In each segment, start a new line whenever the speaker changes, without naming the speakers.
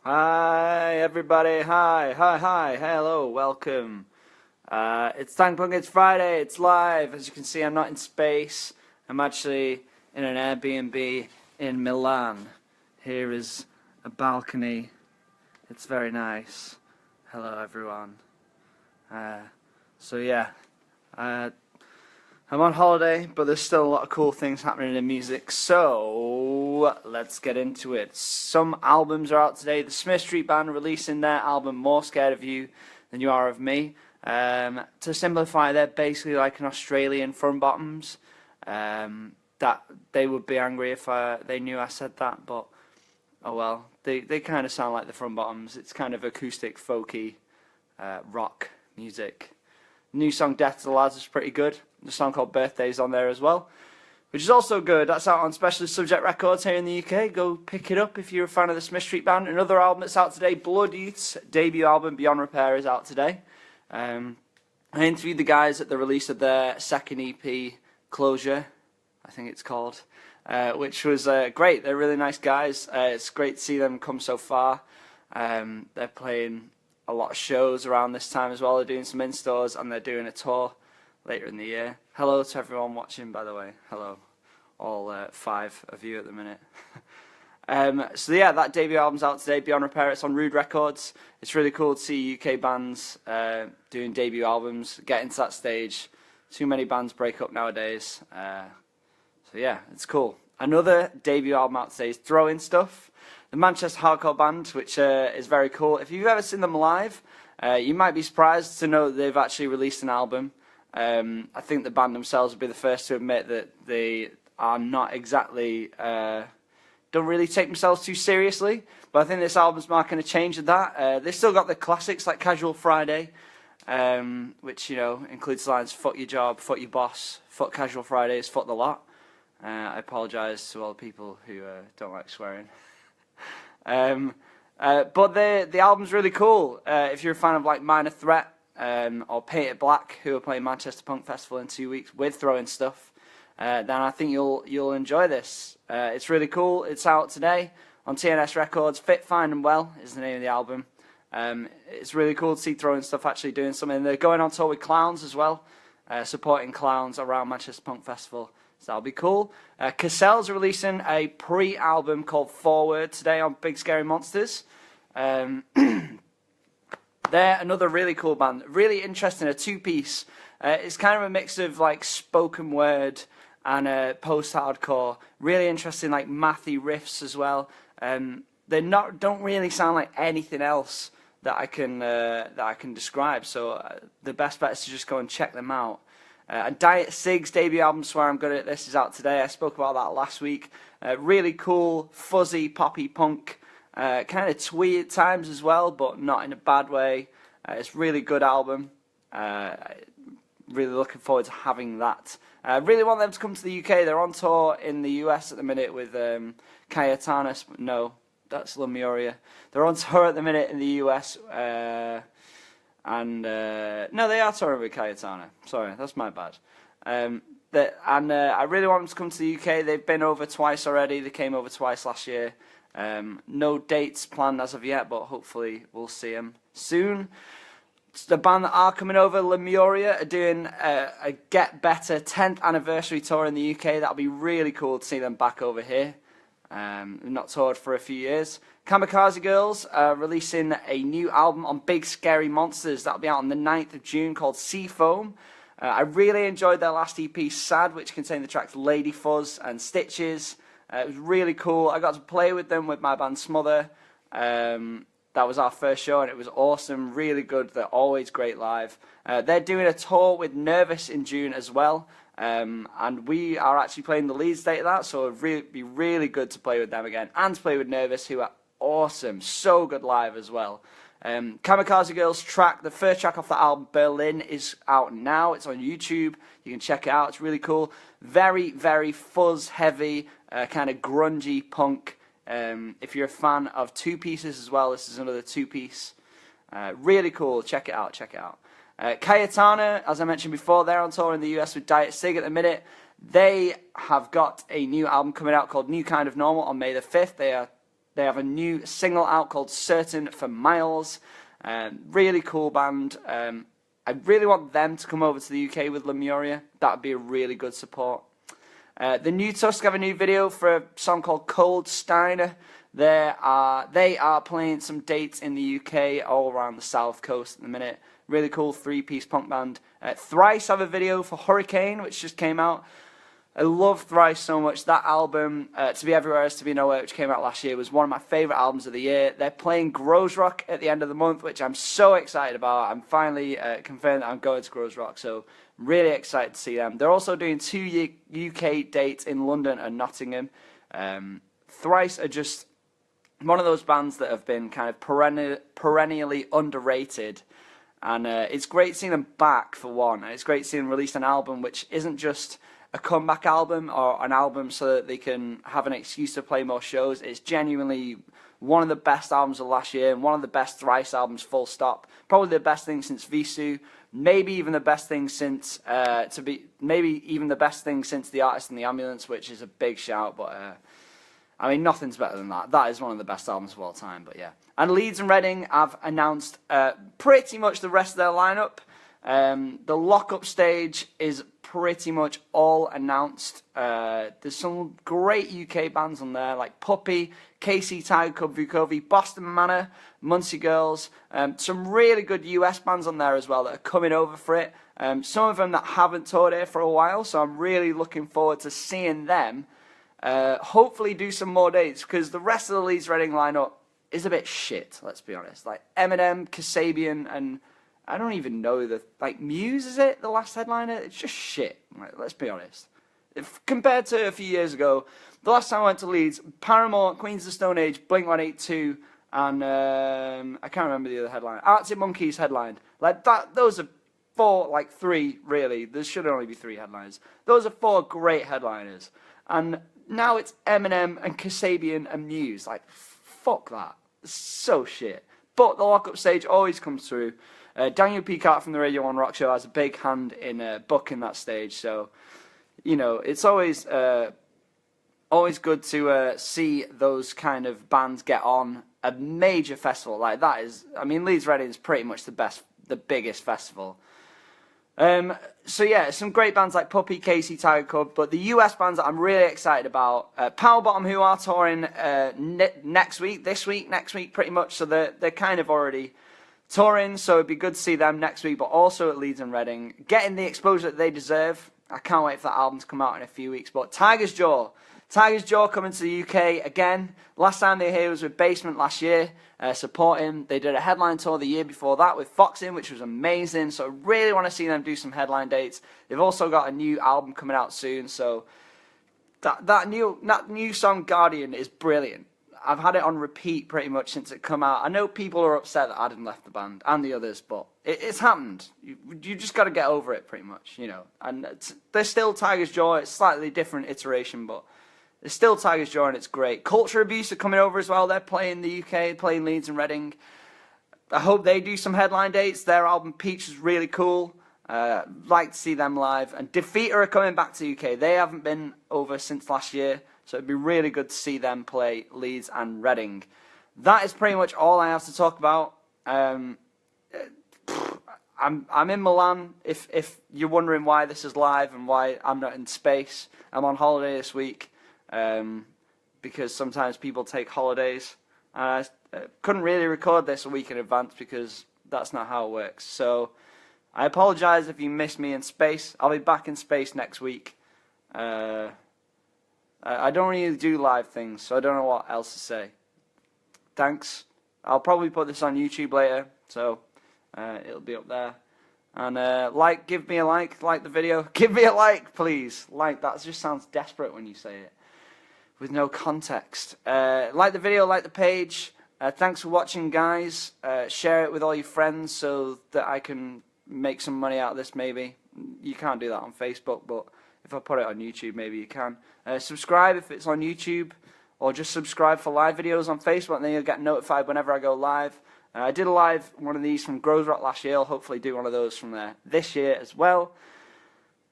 Hi everybody, hi, hello, welcome. It's Tankpunk, it's Friday, it's live. As you can see, I'm not in space. I'm actually in an Airbnb in Milan. Here is a balcony. It's very nice. Hello everyone. So yeah, I'm on holiday, but there's still a lot of cool things happening in music, so let's get into it. Some albums are out today. The Smith Street Band releasing their album More Scared of You Than You Are of Me. To simplify, they're basically like an Australian Front Bottoms. That they would be angry if they knew I said that, but oh well. They kind of sound like the Front Bottoms. It's kind of acoustic, folky, rock music. New song Death to the Lads is pretty good. The song called Birthday's on there as well, which is also good. That's out on Specialist Subject Records here in the UK. Go pick it up if you're a fan of the Smith Street Band. Another album that's out today, Blood Youth's debut album Beyond Repair is out today. I interviewed the guys at the release of their second EP, Closure, I think it's called, which was great. They're really nice guys. It's great to see them come so far. They're playing a lot of shows around this time as well. They're doing some in-stores and they're doing a tour later in the year. Hello to everyone watching, by the way. Hello, all 5 of you at the minute. So yeah, that debut album's out today, Beyond Repair. It's on Rude Records. It's really cool to see UK bands doing debut albums, getting to that stage. Too many bands break up nowadays. So yeah, it's cool. Another debut album out today is Throwing Stuff, the Manchester hardcore band, which is very cool. If you've ever seen them live, you might be surprised to know that they've actually released an album. I think the band themselves will be the first to admit that they are not exactly, don't really take themselves too seriously, but I think this album's marking a change of that. They've still got the classics like Casual Friday, which, you know, includes lines fuck your job, fuck your boss, fuck Casual Fridays, fuck the lot. I apologise to all the people who don't like swearing. But the album's really cool. If you're a fan of like Minor Threat or Paint It Black, who are playing Manchester Punk Festival in 2 weeks with Throwing Stuff, then I think you'll enjoy this. It's really cool. It's out today on TNS Records. Fit, Fine and Well is the name of the album. It's really cool to see Throwing Stuff actually doing something. They're going on tour with Clowns as well, supporting Clowns around Manchester Punk Festival. So that'll be cool. Cassels are releasing a pre-album called Forward today on Big Scary Monsters. They're another really cool band. Really interesting, a two-piece. It's kind of a mix of like spoken word and post-hardcore. Really interesting, like mathy riffs as well. They don't really sound like anything else that I can describe. So the best bet is to just go and check them out. And Diet Cig's debut album, Swear I'm Good at This, is out today. I spoke about that last week. Really cool, fuzzy, poppy punk. Kind of twee at times as well, but not in a bad way. It's a really good album. Really looking forward to having that. Really want them to come to the UK. They're on tour in the US at the minute with Cayetana. No, that's Lemuria. They're on tour at the minute in the US. No, they are touring with Cayetana. Sorry, that's my bad. I really want them to come to the UK. They've been over twice already. They came over twice last year. No dates planned as of yet, but hopefully we'll see them soon. The band that are coming over, Lemuria, are doing a Get Better 10th anniversary tour in the UK. That'll be really cool to see them back over here. They've not toured for a few years. Kamikaze Girls are releasing a new album on Big Scary Monsters. That'll be out on the 9th of June called Seafoam. I really enjoyed their last EP, Sad, which contained the tracks Lady Fuzz and Stitches. It was really cool. I got to play with them with my band Smother. That was our first show and it was awesome, really good. They're always great live. They're doing a tour with Nervous in June as well. And we are actually playing the Leeds date of that, so it'd be really good to play with them again and to play with Nervous, who are awesome, so good live as well. Kamikaze Girls track, the first track off the album Berlin, is out now. It's on YouTube. You can check it out. It's really cool. Very, very fuzz heavy, kind of grungy punk. If you're a fan of two pieces as well, this is another two-piece. Really cool. Check it out. Check it out. Cayetana, as I mentioned before, they're on tour in the US with Diet Cig at the minute. They have got a new album coming out called New Kind of Normal on May the 5th. They have a new single out called Certain for Miles. Really cool band. I really want them to come over to the UK with Lemuria. That would be a really good support. The new Tusk have a new video for a song called Cold Steiner. They are playing some dates in the UK all around the south coast at the minute. Really cool 3-piece punk band. Thrice have a video for Hurricane, which just came out. I love Thrice so much. That album, To Be Everywhere Is To Be Nowhere, which came out last year, was one of my favourite albums of the year. They're playing Grows Rock at the end of the month, which I'm so excited about. I'm finally confirmed that I'm going to Grows Rock, so I'm really excited to see them. They're also doing 2 UK dates in London and Nottingham. Thrice are just one of those bands that have been kind of perennially underrated. And it's great seeing them back, for one. And it's great seeing them release an album which isn't just a comeback album or an album so that they can have an excuse to play more shows. It's genuinely one of the best albums of last year and one of the best Thrice albums, full stop. Probably the best thing since Visu. Maybe even the best thing since The Artist and the Ambulance, which is a big shout, but I mean, nothing's better than that. That is one of the best albums of all time, but yeah. And Leeds and Reading have announced pretty much the rest of their lineup. The lock-up stage is pretty much all announced. There's some great UK bands on there, like Puppy, KC Tiger Cub Vukovi, Boston Manor, Muncie Girls. Some really good US bands on there as well that are coming over for it. Some of them that haven't toured here for a while, so I'm really looking forward to seeing them. Hopefully do some more dates, because the rest of the Leeds Reading lineup is a bit shit, let's be honest. Like Eminem, Kasabian, and I don't even know Muse, is it, the last headliner? It's just shit, like, let's be honest. If compared to a few years ago, the last time I went to Leeds, Paramore, Queens of the Stone Age, Blink-182, and I can't remember the other headline. Arctic Monkeys headlined. Like that, those are three really. There should only be 3 headliners. Those are 4 great headliners. And now it's Eminem and Kasabian and Muse. Like, fuck that. It's so shit. But the lock-up stage always comes through. Daniel Peacock from the Radio 1 Rock Show has a big hand in booking that stage. So, you know, it's always good to see those kind of bands get on a major festival like that. I mean, Leeds Reading is pretty much the biggest festival. So yeah, some great bands like Puppy, Casey, Tiger Cub, but the US bands that I'm really excited about, Power Bottom, who are touring next week, pretty much, so they're kind of already touring, so it'd be good to see them next week, but also at Leeds and Reading, getting the exposure that they deserve. I can't wait for that album to come out in a few weeks. But Tiger's Jaw coming to the UK again. Last time they were here was with Basement last year, supporting. They did a headline tour the year before that with Foxing, which was amazing. So I really want to see them do some headline dates. They've also got a new album coming out soon. So that new song Guardian is brilliant. I've had it on repeat pretty much since it come out. I know people are upset that Adam left the band and the others, but it's happened. You just got to get over it, pretty much, you know. And they're still Tiger's Jaw. It's slightly different iteration, but it's still Tiger's Jaw, and it's great. Culture Abuse are coming over as well. They're playing the UK, playing Leeds and Reading. I hope they do some headline dates. Their album Peach is really cool. Like to see them live. And Defeater are coming back to the UK. They haven't been over since last year. So it'd be really good to see them play Leeds and Reading. That is pretty much all I have to talk about. I'm in Milan. If you're wondering why this is live and why I'm not in space, I'm on holiday this week because sometimes people take holidays. I couldn't really record this a week in advance because that's not how it works. So I apologise if you missed me in space. I'll be back in space next week. I don't really do live things, so I don't know what else to say. Thanks. I'll probably put this on YouTube later, so it'll be up there. And give me a like the video. Give me a like, please. Like, that just sounds desperate when you say it, with no context. Like the video, like the page. Thanks for watching, guys. Share it with all your friends so that I can make some money out of this, maybe. You can't do that on Facebook, but if I put it on YouTube, maybe you can. Subscribe if it's on YouTube, or just subscribe for live videos on Facebook, and then you'll get notified whenever I go live. I did a live one of these from Grows Rock last year. I'll hopefully do one of those from there this year as well.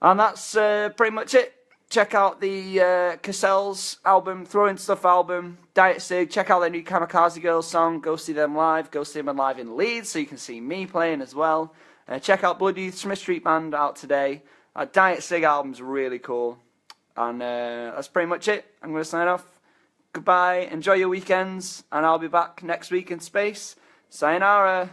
And that's pretty much it. check out the Cassels album, Throwing Stuff album, Diet Cig. Check out their new Kamikaze Girls song. Go see them live. Go see them live in Leeds so you can see me playing as well. Check out Blood Youth, Smith Street Band out today. Diet Cig album's really cool. And that's pretty much it. I'm going to sign off. Goodbye. Enjoy your weekends. And I'll be back next week in space. Sayonara.